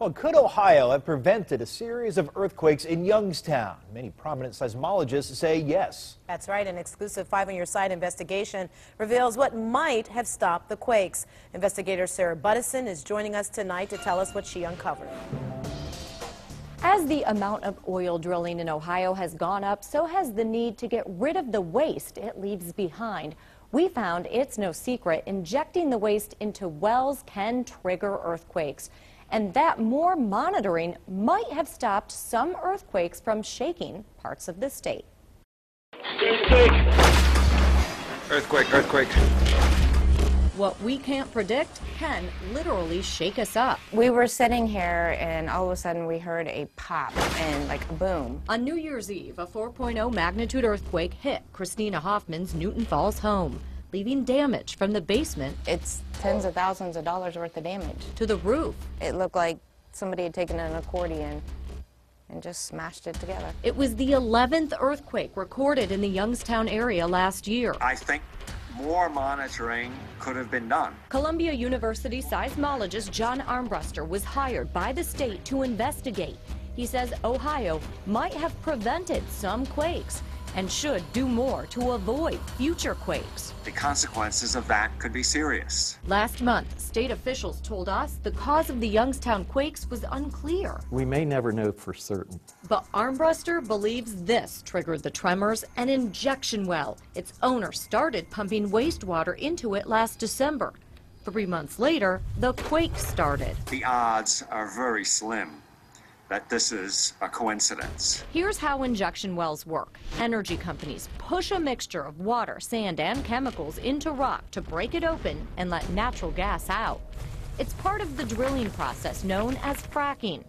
Well, could Ohio have prevented a series of earthquakes in Youngstown? Many prominent seismologists say yes. That's right. An exclusive 5 On Your Side investigation reveals what might have stopped the quakes. Investigator Sarah Buduson is joining us tonight to tell us what she uncovered. As the amount of oil drilling in Ohio has gone up, so has the need to get rid of the waste it leaves behind. We found it's no secret injecting the waste into wells can trigger earthquakes, and that more monitoring might have stopped some earthquakes from shaking parts of the state. Earthquake. What we can't predict can literally shake us up. We were sitting here and all of a sudden we heard a pop and like a boom. On New Year's Eve, a 4.0 magnitude earthquake hit Christina Hoffman's Newton Falls home, leaving damage from the basement. It's tens of thousands of dollars worth of damage. To the roof. It looked like somebody had taken an accordion and just smashed it together. It was the 11th earthquake recorded in the Youngstown area last year. I think more monitoring could have been done. Columbia University seismologist John Armbruster was hired by the state to investigate. He says Ohio might have prevented some quakes and should do more to avoid future quakes. The consequences of that could be serious. Last month, state officials told us the cause of the Youngstown quakes was unclear. We may never know for certain. But Armbruster believes this triggered the tremors, an injection well. Its owner started pumping wastewater into it last December. 3 months later, the quake started. The odds are very slim that this is a coincidence. Here's how injection wells work. Energy companies push a mixture of water, sand, and chemicals into rock to break it open and let natural gas out. It's part of the drilling process known as fracking.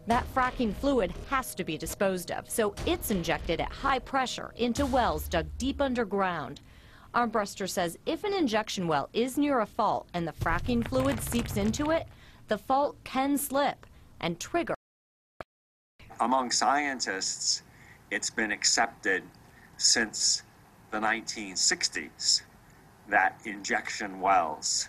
That fracking fluid has to be disposed of, so it's injected at high pressure into wells dug deep underground. Armbruster says if an injection well is near a fault and the fracking fluid seeps into it, the fault can slip and trigger. Among scientists, it's been accepted since the 1960s that injection wells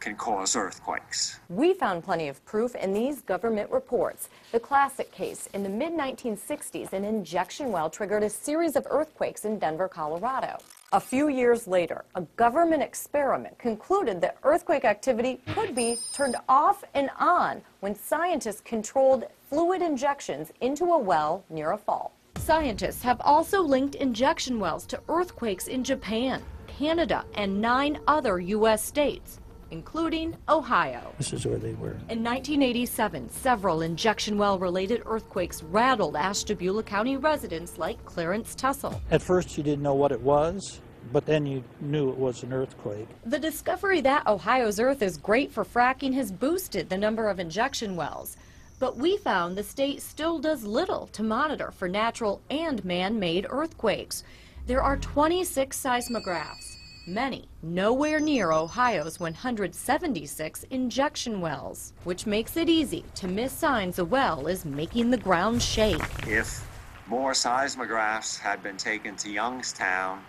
can cause earthquakes. We found plenty of proof in these government reports. The classic case, in the mid-1960s, an injection well triggered a series of earthquakes in Denver, Colorado. A few years later, a government experiment concluded that earthquake activity could be turned off and on when scientists controlled fluid injections into a well near a fault. Scientists have also linked injection wells to earthquakes in Japan, Canada, and 9 other U.S. states, including Ohio. This is where they were. In 1987, several injection well-related earthquakes rattled Ashtabula County residents like Clarence Tussle. At first you didn't know what it was, but then you knew it was an earthquake. The discovery that Ohio's earth is great for fracking has boosted the number of injection wells. But we found the state still does little to monitor for natural and man-made earthquakes. There are 26 seismographs, many nowhere near Ohio's 176 injection wells, which makes it easy to miss signs a well is making the ground shake. If more seismographs had been taken to Youngstown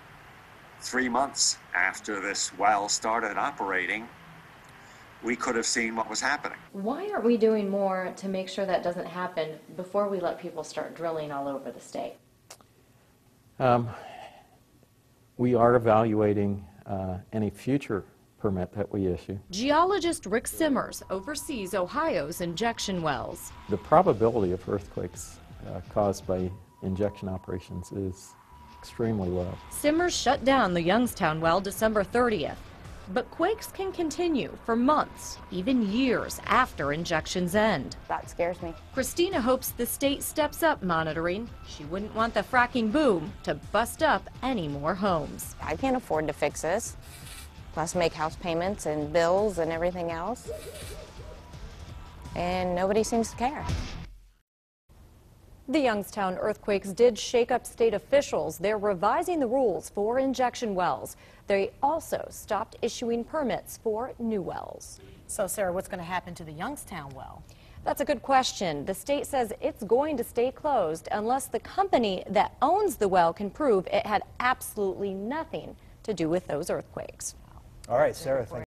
3 months after this well started operating, we could have seen what was happening. Why aren't we doing more to make sure that doesn't happen before we let people start drilling all over the state? We are evaluating any future permit that we issue. Geologist Rick Simmers oversees Ohio's injection wells. The probability of earthquakes caused by injection operations is extremely low. Simmers shut down the Youngstown well December 30th. But quakes can continue for months, even years after injections end. That scares me. Christina hopes the state steps up monitoring. She wouldn't want the fracking boom to bust up any more homes. I can't afford to fix this, plus make house payments and bills and everything else. And nobody seems to care. The Youngstown earthquakes did shake up state officials. They're revising the rules for injection wells. They also stopped issuing permits for new wells. So, Sarah, what's going to happen to the Youngstown well? That's a good question. The state says it's going to stay closed unless the company that owns the well can prove it had absolutely nothing to do with those earthquakes. All right, Sarah, thank you.